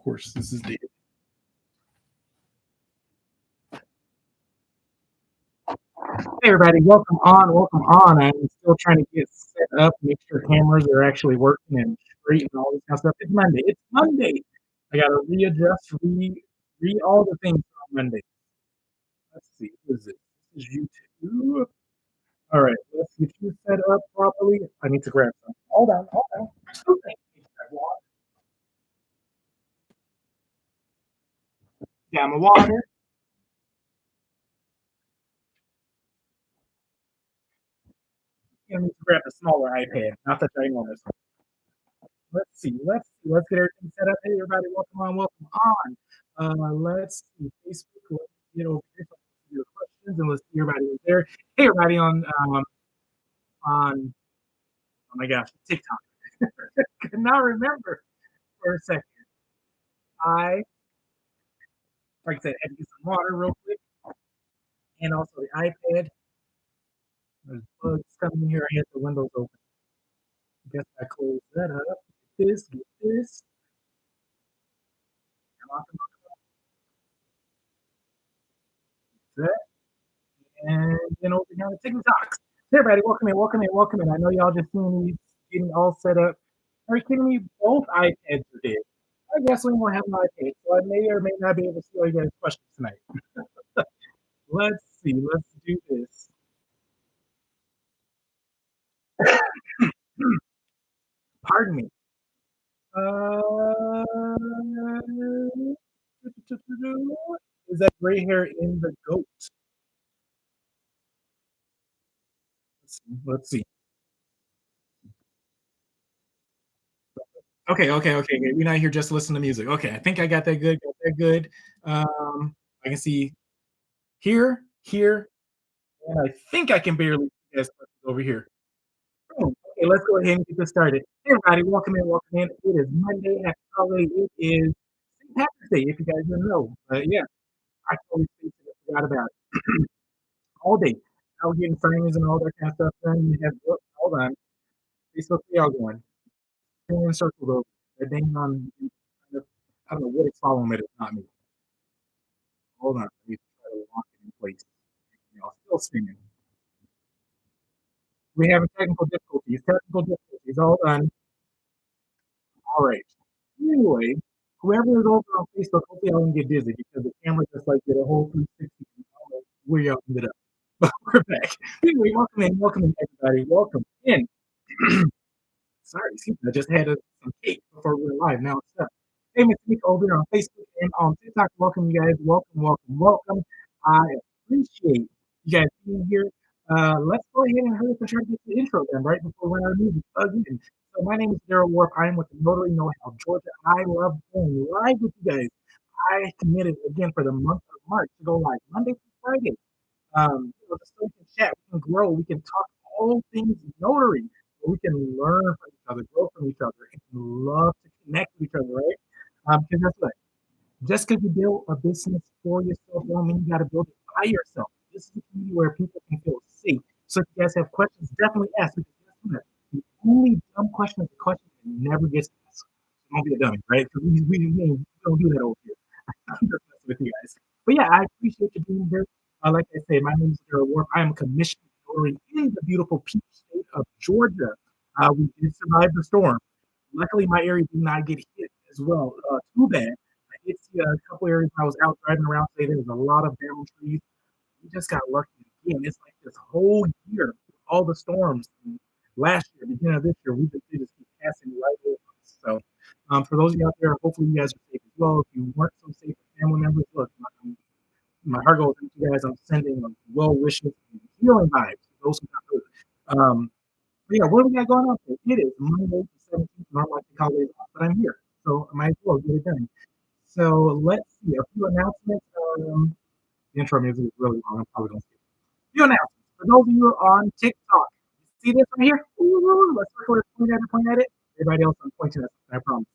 course, this is Dave. Hey everybody, welcome on, welcome on. I'm still trying to get set up, make sure cameras are actually working and straight and all this kind of stuff. It's Monday. It's Monday. I gotta readjust, read all the things on Monday. Let's see, what is it? This is YouTube. All right, let's get you set up properly. I need to grab some. Hold on, hold on. Okay. Yeah, my water. I need to grab the smaller iPad, not the ginormous one. Let's see. Let's get everything set up. Hey, everybody, welcome on, welcome on. Let's see, Facebook, let's get over here, so I can see your questions, and let's see everybody is there. Hey, everybody on, oh my gosh, TikTok. Could not remember for a second. I, like I said, had to get some water real quick, and also the iPad. There's bugs coming in here. I had the windows open. I guess I closed that up. Get this. Come on, that. And then over here on the TikToks. Hey, everybody, welcome in, welcome in, welcome in. I know y'all just seeing me getting all set up. Are you kidding me? Both iPads are dead. I guess we won't have an iPad, so I may or may not be able to see all you guys' questions tonight. Let's see. Let's do this. Pardon me. Is that gray hair in the goat? Let's see. Okay. We're not here just to listen to music. Okay, I think I got that good. Got that good. I can see here, and I think I can barely see you guys over here. Oh, okay, let's go ahead and get this started. Hey, everybody, welcome in, welcome in. It is Monday, happy holiday. It is St. Patrick's Day, if you guys didn't know. Yeah, I totally forgot about it. All day. Out getting signings and all that kind of stuff done. We have, oh, hold on. Facebook, we all going. Spinning in circles over. That dang on, I don't know what it's following, but it's not me. Hold on. Let me try to lock it in place. Y'all still spinning. We have technical difficulties. Technical difficulties. Hold on. All right. Anyway, whoever is over on Facebook, hopefully I won't get dizzy because the camera just like did a whole 360. I don't know where y'all ended up. But we're back. Anyway, welcome in, everybody. Welcome in. Sorry, excuse me. I just had some cake before we were live. Now it's up. Hey, Mr. Nick over here on Facebook and on TikTok. Welcome, you guys. Welcome. I appreciate you guys being here. Let's go ahead and hurry up and try to get the intro done right before we run our music again. So my name is Daryl Wharf. I am with the Notary Know How Georgia. I love going live with you guys. I committed again for the month of March to go live Monday through Friday. Just so we can chat, we can grow, we can talk all things notary. We can learn from each other, grow from each other, and love to connect with each other, right? Because that's what just because you build a business for yourself don't mean you got to build it by yourself. This is a community where people can feel safe. So if you guys have questions, definitely ask. Because guess what? The only dumb question is the question that never gets asked. So don't be a dummy, right? Because we don't do that over here. I'm just messing with you guys. But yeah, I appreciate you being here. Like I said, my name is Daryl Wharf. I am a commissioned notary in the beautiful peach state of Georgia. We did survive the storm. Luckily, my area did not get hit as well. Too bad. I did see a couple areas when I was out driving around today. There was a lot of downed trees. We just got lucky again. It's like this whole year, all the storms. Last year, beginning of this year, they just keep passing right over us. So, for those of you out there, hopefully you guys are safe as well. If you weren't so safe with family members, look, my heart goes out to you guys. I'm sending well wishes and healing vibes to those who got hurt. But yeah, what do we got going on today? It is Monday the 17th. Normally I take holidays off, but I'm here. So I might as well get it done. So let's see. A few announcements. The intro music is really long. I'm probably going to skip it. A few announcements. For those of you on TikTok, see this right here? Ooh, let's circle it, point at it. Everybody else, I'm pointing at something, I promise.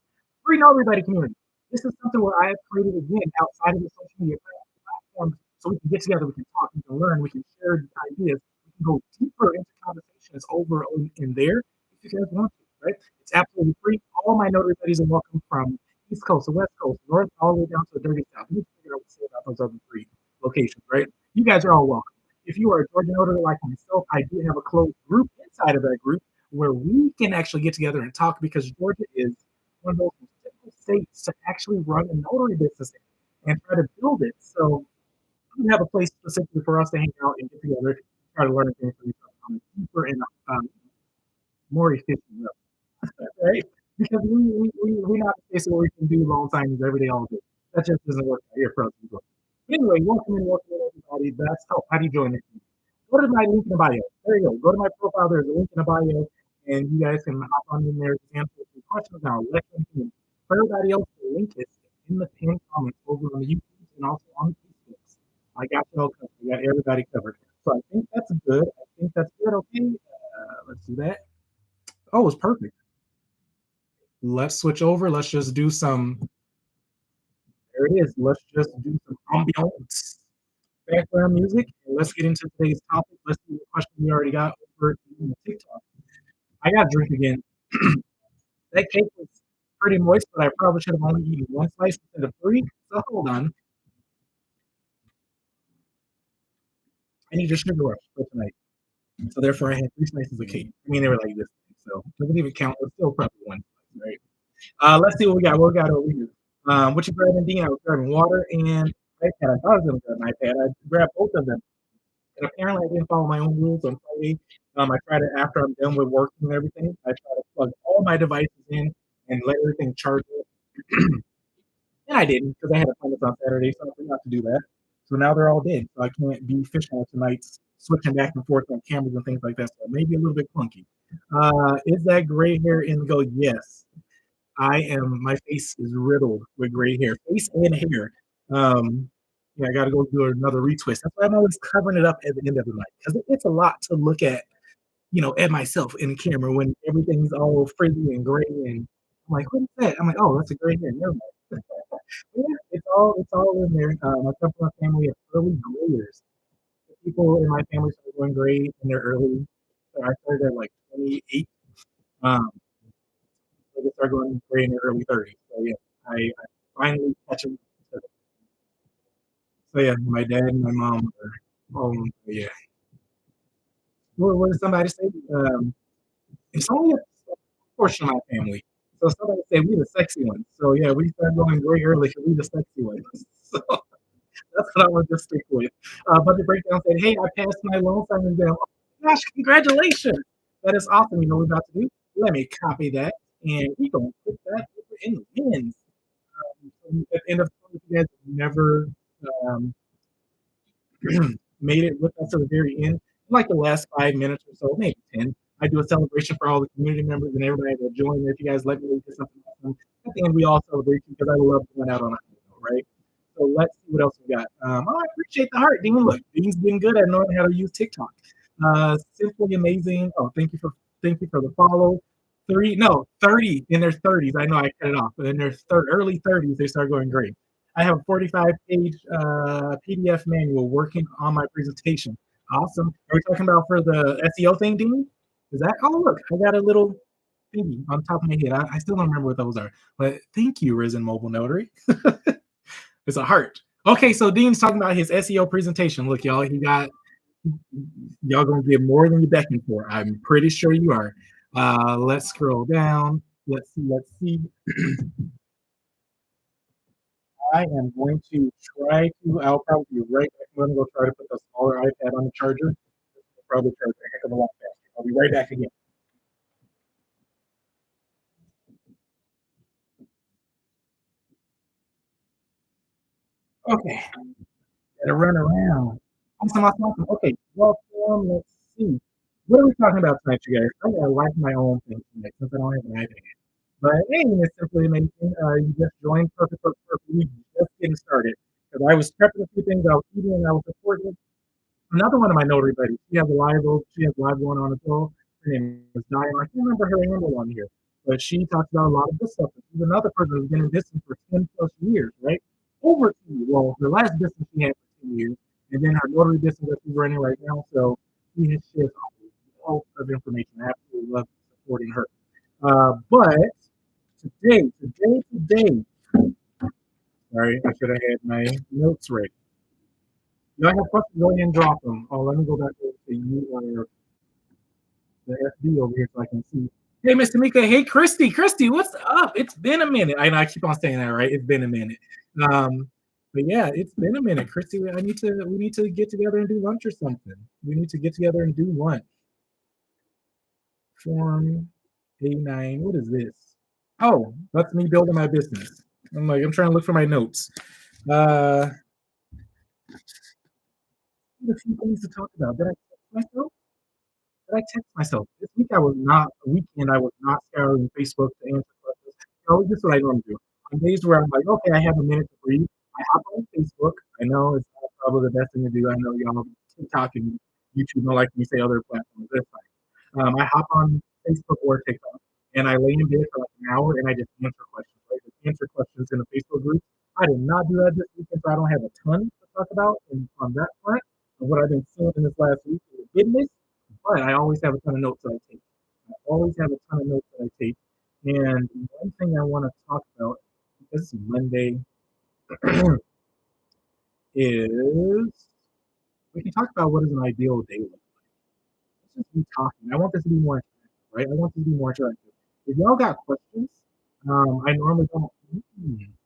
Free Know Everybody community. This is something where I have created again outside of the social media platforms so we can get together, we can talk, we can learn, we can share ideas, we can go deeper into conversations over in there if you guys want to, right? It's absolutely free. All my notary buddies are welcome from East Coast, the West Coast, North, all the way down to the dirty South. You figure out what to say about those other three locations, right? You guys are all welcome. If you are a Georgia notary like myself, I do have a closed group inside of that group where we can actually get together and talk because Georgia is one of those difficult states to actually run a notary business in and try to build it. So we have a place specifically for us to hang out and get together, try to learn things from each other on a deeper and more efficient level, right? Because we're not a place where we can do long signings every day, all day. That just doesn't work out here for us. But anyway, welcome in, everybody. That's how do you join the team? Go to my link in the bio. There you go. Go to my profile. There's a link in the bio, and you guys can hop on in there and answer some questions now. Let them in. For everybody else, the link is in the pinned comments over on the YouTube and also on the Facebook. I got you all covered. I got everybody covered. So I think that's good. I think that's good. Okay. Let's do that. Oh, it's perfect. Let's switch over. Let's just do some. There it is. Let's just do some ambiance background music, and let's get into today's topic. Let's see what question we already got over in TikTok. I got to drink again. That cake was pretty moist, but I probably should have only eaten one slice instead of three. So hold on. I need a sugar rush for tonight. So therefore, I had three slices of cake. I mean, they were like this. So it doesn't even count. It's still probably one slice, right? Let's see what we got. What we got over here? What you grabbing, Dean? I was grabbing water and iPad. I thought I was going to grab an iPad. I grabbed both of them. And apparently, I didn't follow my own rules on Friday. I try to, after I'm done with working and everything, I try to plug all my devices in and let everything charge up. And I didn't because I had appointments on Saturday, so I forgot to do that. So now they're all dead. So I can't be fishing tonight, switching back and forth on cameras and things like that. So maybe a little bit clunky. Is that gray hair in the go? Yes. I am. My face is riddled with gray hair, face and hair. Yeah, I got to go do another retwist. That's why I'm always covering it up at the end of the night because it's a lot to look at, at myself in the camera when everything's all frizzy and gray. And I'm like, what is that? I'm like, oh, that's a gray hair. Never mind. Yeah, it's all in there. I come from a family of early grayers. The people in my family started going gray in their early. So I started at like 28. Um, so they started going gray in their early 30s. So yeah, I finally catch them. So yeah, my dad and my mom are. Yeah. What did somebody say? It's only a portion of my family. So somebody said we the sexy ones. So yeah, we started going gray early because we the sexy ones. So that's what I want to stick with. But the breakdown said, "Hey, I passed my loan signing exam. Oh my gosh, congratulations! That is awesome. You know what we're about to do? Let me copy that, and we're gonna put that over in the wins. So at the end of the if you guys have never um, made it with us to the very end, like the last 5 minutes or so, maybe 10. I do a celebration for all the community members and everybody that joined. If you guys let me do something awesome, at the end we all celebrate because I love going out on a high note, right? So let's see what else we got. I appreciate the heart, Dean. Look, Dean's been good at knowing how to use TikTok. Simply amazing. Oh, thank you for the follow. 30 in their 30s. I know I cut it off, but in their early 30s, they start going great. I have a 45-page PDF manual working on my presentation. Awesome. Are we talking about for the SEO thing, Dean? Is that? Oh, look, I got a little thingy on top of my head. I still don't remember what those are, but thank you, Risen Mobile Notary. It's a heart. Okay, so Dean's talking about his SEO presentation. Look, y'all, y'all gonna get more than you beckoned for. I'm pretty sure you are. Let's scroll down. Let's see. I am going to I'll probably be right back. I'm going to go try to put the smaller iPad on the charger. It'll probably charge a heck of a lot faster. I'll be right back again. Okay, gotta run around. Awesome. Okay, welcome. Let's see. What are we talking about tonight, you guys? I'm gonna like my own thing tonight since I don't have an iPad. But hey, it's simply amazing. You just joined perfect. We just getting started. Because I was prepping a few things I was eating and I was supporting another one of my notary buddies. She has live going on as well. Her name is Diane. I can't remember her number one here, but she talks about a lot of this stuff. She's another person who's been in business for 10 plus years, right? Over 10 years. Well, her last business she had for 10 years, and then her notary business that she's running right now. So she has shared a wealth of information. I absolutely love supporting her. But today, Sorry, I should have had my notes ready. Y'all have questions, go ahead and drop them. Oh, let me go back over to you or the FD over here so I can see. Hey, Mr. Mika. Hey, Christy. Christy, what's up? It's been a minute. I know I keep on saying that, right? It's been a minute. Um, but yeah, it's been a minute, Christy. We need to get together and do lunch or something. We need to get together and do lunch. Form A9. What is this? Oh, that's me building my business. I'm trying to look for my notes. Uh, a few things to talk about. Did I text myself? Did I text myself? This week I was not, a weekend I was not scouring Facebook to answer questions. This is what I normally do. On days where I'm like, okay, I have a minute to breathe, I hop on Facebook. I know it's not probably the best thing to do. I know y'all TikTok and YouTube don't like me say other platforms. That's fine. I hop on Facebook or TikTok and I lay in bed for like an hour and I just answer questions, right? Just answer questions in the Facebook group. I did not do that this weekend, so I don't have a ton to talk about on that front of what I've been seeing in this last week in the business, but I always have a ton of notes that I take. I always have a ton of notes that I take. And one thing I want to talk about, this is Monday, is we can talk about what is an ideal day look. Let's just be talking. I want this to be more interactive, right? I want this to be more interactive. If y'all got questions, I normally don't.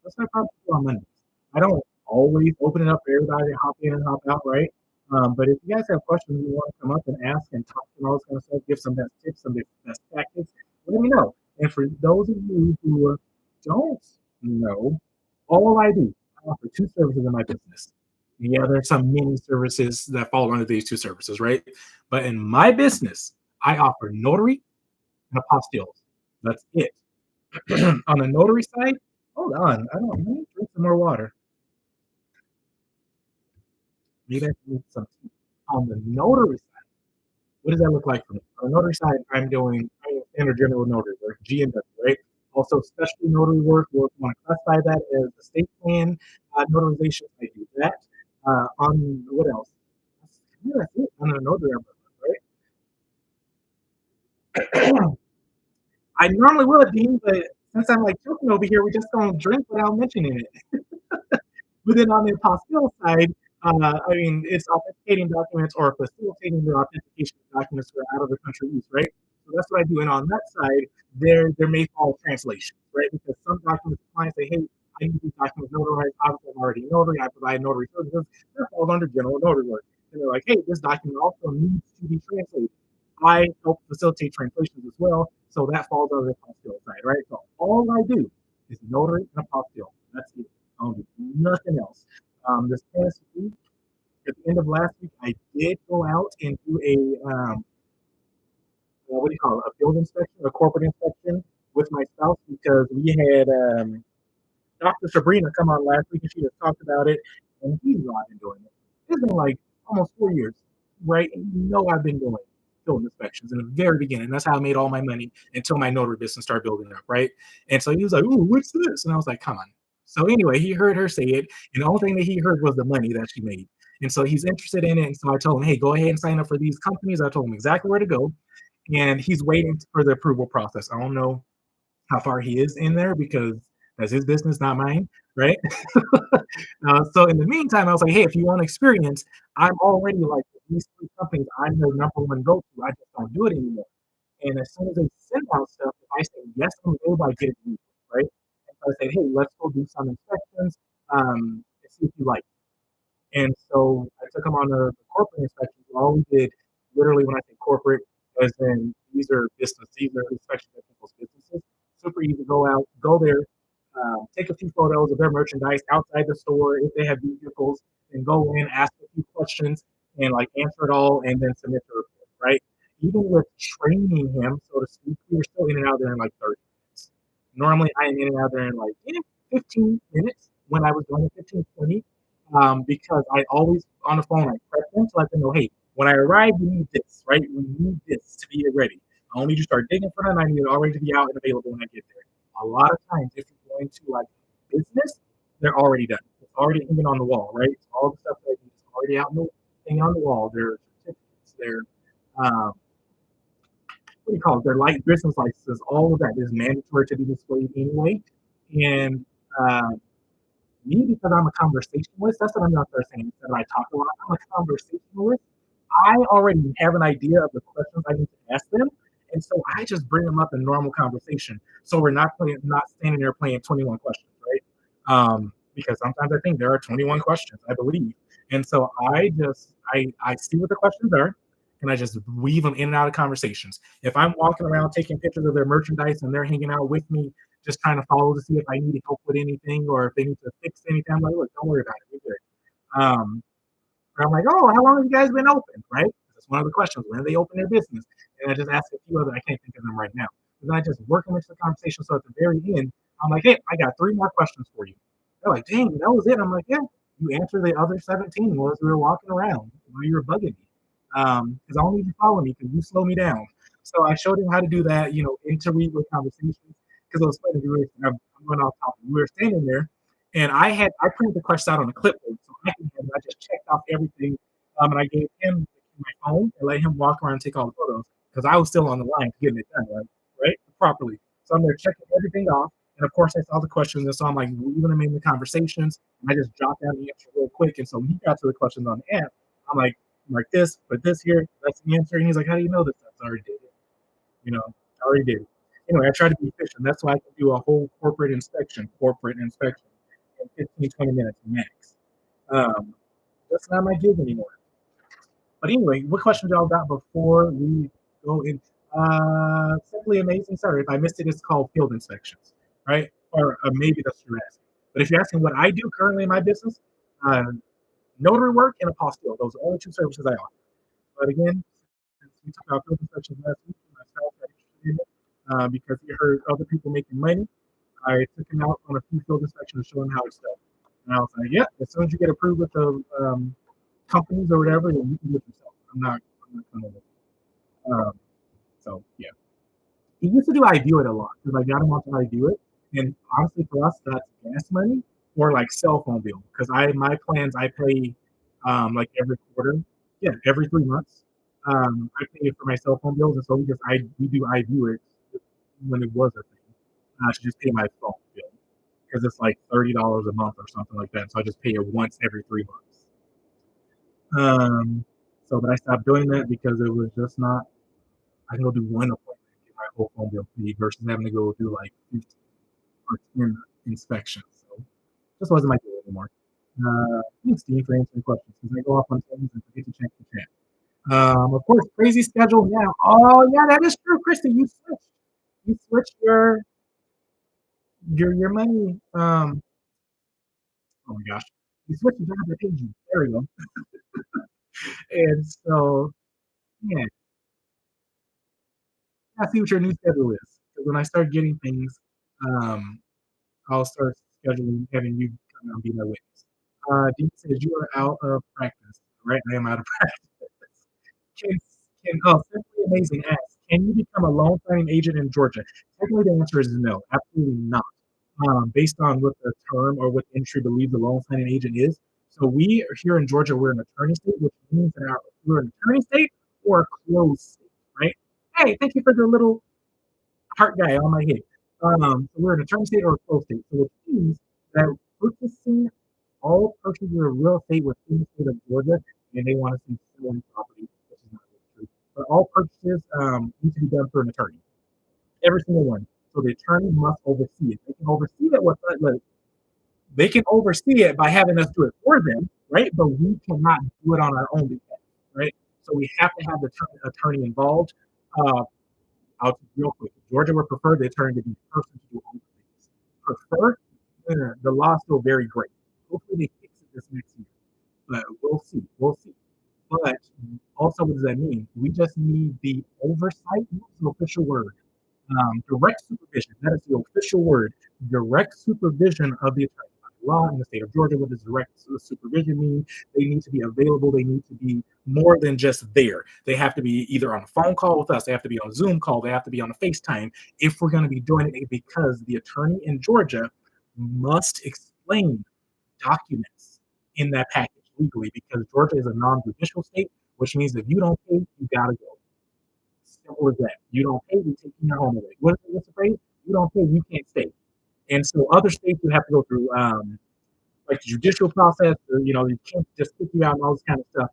That's my problem on Mondays. I don't always open it up for everybody to hop in and hop out, right? But if you guys have questions you want to come up and ask and talk and all this kind of stuff, give some best tips, some best tactics, let me know. And for those of you who don't know, all I do, I offer two services in my business. Yeah, there's some mini services that fall under these two services, right? But in my business, I offer notary and apostilles. That's it. On the notary side, hold on. I don't. Let me drink some more water. Maybe I need some tea. On the notary side, what does that look like for me? On the notary side, I'm standard general notary work, GNW, right? Also, specialty notary work. We'll want to classify that as estate plan notarization. I do that. On what else? That's it. On the notary, right? I normally would, Dean, but since I'm like joking over here, we just don't drink without mentioning it. But then on the apostille side, I mean, it's authenticating documents or facilitating the authentication of documents for out of the country use, right? So that's what I do. And on that side, there may fall translations, right? Because some documents, clients say, hey, I need these documents notarized. Obviously, I'm already a notary. I provide notary services. They're falls under general notary work. And they're like, hey, this document also needs to be translated. I help facilitate translations as well. So that falls under the apostille side, right? So all I do is notary and apostille. That's it. I don't do nothing else. This past week, at the end of last week, I did go out and do what do you call it, a field inspection, a corporate inspection with my spouse because we had Dr. Sabrina come on last week and she just talked about it, and he's not been doing it. It's been like almost 4 years, right? And you know I've been doing field inspections in the very beginning. That's how I made all my money until my notary business started building up, right? And so he was like, "Ooh, what's this?" And I was like, "Come on." So anyway, he heard her say it, and the only thing that he heard was the money that she made. And so he's interested in it. And so I told him, "Hey, go ahead and sign up for these companies." I told him exactly where to go, and he's waiting for the approval process. I don't know how far he is in there because that's his business, not mine, right? So in the meantime, I was like, hey, if you want experience, I'm already like these three companies. I'm their number one go-to. I just don't do it anymore. And as soon as they send out stuff, if I say yes, I'm able, I get it, right? And so I said, hey, let's go do some inspections and see if you like. And so I took them on the corporate inspections. All we did, literally, when I say corporate, as in these are inspections of people's businesses. Super easy to go out, go there, take a few photos of their merchandise outside the store if they have vehicles, and go in, ask a few questions, and like answer it all, and then submit the report. Right? Even with training him, so to speak, we were still in and out there in like 30 minutes. Normally, I am in and out there in like 15 minutes when I was doing it 15, 20 because I always on the phone I prep them to let them know, hey, when I arrive, we need this, right? We need this to be ready. I don't need you to start digging for them. I need it already to be out and available when I get there. A lot of times, if you're going to like business, they're already done. It's already hanging on the wall, right? So all the stuff that is already out hanging on the wall. Their certificates, their what do you call it? Their light business licenses. All of that is mandatory to be displayed anyway. And me, because I'm a conversationalist, that's what I'm gonna start saying instead of I talk a lot. I'm a conversationalist. I already have an idea of the questions I need to ask them, and so I just bring them up in normal conversation. So we're not standing there playing 21 questions, right? Because sometimes I think there are 21 questions, I believe, and so I see what the questions are, and I just weave them in and out of conversations. If I'm walking around taking pictures of their merchandise and they're hanging out with me, just trying to follow to see if I need help with anything or if they need to fix anything, I'm like, look, don't worry about it, we're good. I'm like, oh, how long have you guys been open, right? That's one of the questions. When do they open their business? And I just ask a few other. I can't think of them right now. And then I just work them into the conversation. So at the very end, I'm like, hey, I got three more questions for you. They're like, dang, that was it. I'm like, yeah, you answered the other 17 while we were walking around while you were bugging me. Because I don't need you follow me because you slow me down. So I showed him how to do that, interweave with conversations. Because it was funny. I'm going off topic. We were standing there, and I printed the questions out on a clipboard, so I just checked off everything, and I gave him my phone and let him walk around and take all the photos because I was still on the line to getting it done right, properly. So I'm there checking everything off, and of course I saw the questions, and so I'm like leaving them in the conversations, and I just jot down the answer real quick. And so when he got to the questions on the app, I'm like this, put this here, that's the answer, and he's like, how do you know this? I already did it, I already did it. Anyway, I try to be efficient. That's why I can do a whole corporate inspection in 15, 20 minutes max. Um, that's not my gig anymore. But anyway, what questions y'all got before we go in? Simply amazing. Sorry if I missed it. It's called field inspections, right? Or maybe that's what you're asking. But if you're asking what I do currently in my business, uh, notary work and apostille. Those are the only two services I offer. But again, since we talked about field inspections last week, my spouse got interested in it because he heard other people making money. I took him out on a few field inspections to show him how it's done. And I was like, yeah, as soon as you get approved with the companies or whatever, then you can do it yourself. I'm not going to. So yeah, he used to do I do it a lot because I got him onto I do it, and honestly, for us, that's gas money or like cell phone bill because I my plans I pay like every quarter, yeah, every 3 months. I pay for my cell phone bills, and so because we do I do it when it was a thing, I should just pay my phone bill because it's like $30 a month or something like that. So I just pay it once every 3 months. Um, but I stopped doing that because it was just not. I can go do one appointment and get my whole phone bill paid versus having to go do like 15 or 10 inspections. So just wasn't my deal anymore. Thanks, Steve, for answering questions because I go off on things and forget to check the chat. Of course, crazy schedule now. Oh yeah, that is true, Kristen. You switched your money. Oh my gosh, you switched your job to agent. There we go. And so yeah, I see what your new schedule is. Because when I start getting things, um, I'll start scheduling having you come out and be my witness. Dean says you are out of practice. Right, I am out of practice. Can, Simply Amazing asks, can you become a loan signing agent in Georgia? Technically, the answer is no, absolutely not. Based on what the term or what the industry believes the loan signing agent is. So we are here in Georgia, we're an attorney state, which means that we're an attorney state or a closed state, right? Hey, thank you for the little heart guy on my head. So we're an attorney state or a closed state. So which means that purchasing all purchases of real estate within the state of Georgia, and they want to see selling property, which is not really true. But all purchases need to be done through an attorney. Every single one. So the attorney must oversee it. They can oversee it with like, they can oversee it by having us do it for them, right? But we cannot do it on our own behalf, right? So we have to have the attorney involved. Uh, I'll real quick. Georgia would prefer the attorney to be the person to do all the things. Prefer, the law still very great. Hopefully they fix it this next year, but we'll see. We'll see. But also, what does that mean? We just need the oversight. What's the official word? Direct supervision. That is the official word. Direct supervision of the attorney. Law in the state of Georgia, what does direct supervision mean? They need to be available. They need to be more than just there. They have to be either on a phone call with us. They have to be on a Zoom call. They have to be on a FaceTime if we're going to be doing it because the attorney in Georgia must explain documents in that package legally because Georgia is a non-judicial state, which means if you don't pay, you got to go. Simple as that. You don't pay, we take your home away. What's the phrase? You don't pay, you can't stay. And so other states you have to go through like the judicial process, or, you can't just kick you out and all this kind of stuff.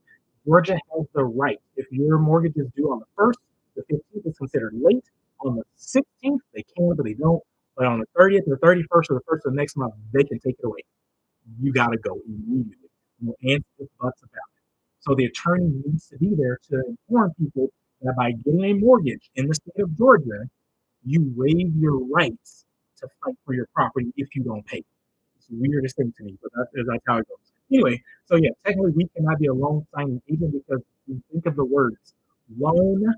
Georgia has the right. If your mortgage is due on the 1st, the 15th is considered late. On the 16th, they can, but they don't. But on the 30th, or the 31st, or the first of the next month, they can take it away. You got to go immediately. No ands, ifs, buts about it. So the attorney needs to be there to inform people that by getting a mortgage in the state of Georgia, you waive your rights to fight for your property if you don't pay. It's the weirdest thing to me, but that's how it goes. Anyway, so yeah, technically we cannot be a loan signing agent because we think of the words loan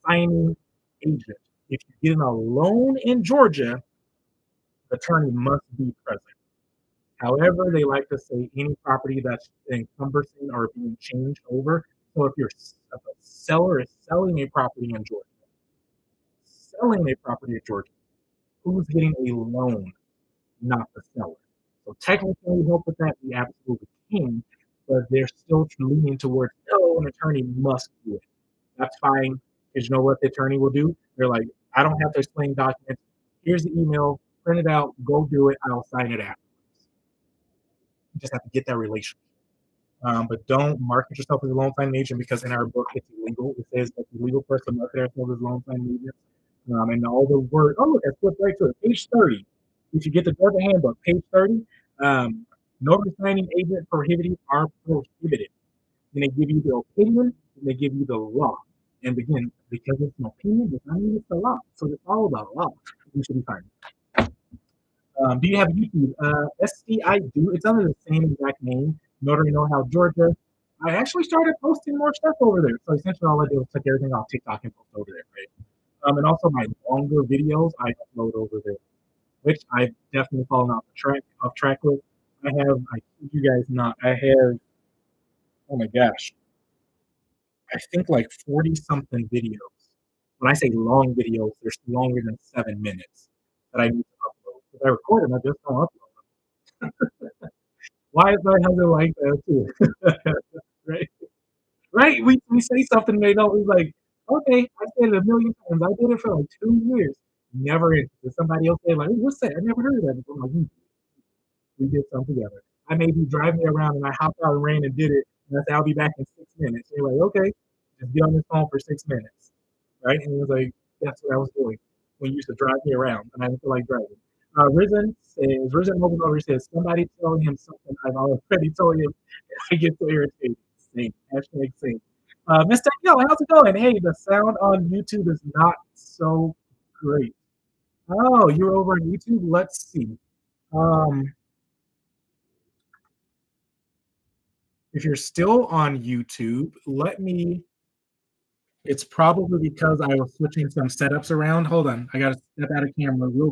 signing agent. If you get a loan in Georgia, the attorney must be present. However, they like to say any property that's encumbering or being changed over. So if a seller is selling a property in Georgia, who's getting a loan, not the seller. So technically, can we help with that? We absolutely can, but they're still leaning towards no, an attorney must do it. That's fine, because you know what the attorney will do? They're like, I don't have to explain documents. Here's the email, print it out, go do it. I'll sign it afterwards. You just have to get that relationship. But don't market yourself as a loan signing agent because in our book it's illegal. It says it's illegal for us to market ourselves as loan signing agents. And all the words. Oh, look, I flipped right to it. Page 30. If you get the Georgia Handbook, page 30, notary signing agent prohibited are prohibited. And they give you the opinion and they give you the law. And again, because it's an opinion, does not mean it's the law. So it's all about law. You should be fine. Do you have YouTube? SCI do. It's under the same exact name. Notary Know How Georgia. I actually started posting more stuff over there. So essentially, all I do is take everything off TikTok and post over there, right? And also my longer videos I upload over there, which I've definitely fallen off track with. I kid you guys not, I have, oh my gosh, I think like 40 something videos. When I say long videos, they're longer than 7 minutes that I need to upload. Because I record them, I just don't upload them. Why is my husband like that too? Right? Right? We say something they don't. It's like, okay, I said it a million times. I did it for like 2 years. Never interested. Somebody else say like, hey, what's that? I never heard of that before. I'm like, we did something together. I may be driving around and I hopped out and ran and did it, and I said I'll be back in 6 minutes. And you're like, okay, just be on this phone for 6 minutes, right? And he was like, that's what I was doing when you used to drive me around, and I didn't feel like driving. Risen Mobile Notary says, somebody telling him something I've already told him. I get so irritated. Same. Hashtag same. Mr. Yo, how's it going? Hey, the sound on YouTube is not so great. Oh, you're over on YouTube? Let's see. Um, if you're still on YouTube, it's probably because I was switching some setups around. Hold on. I got to step out of camera real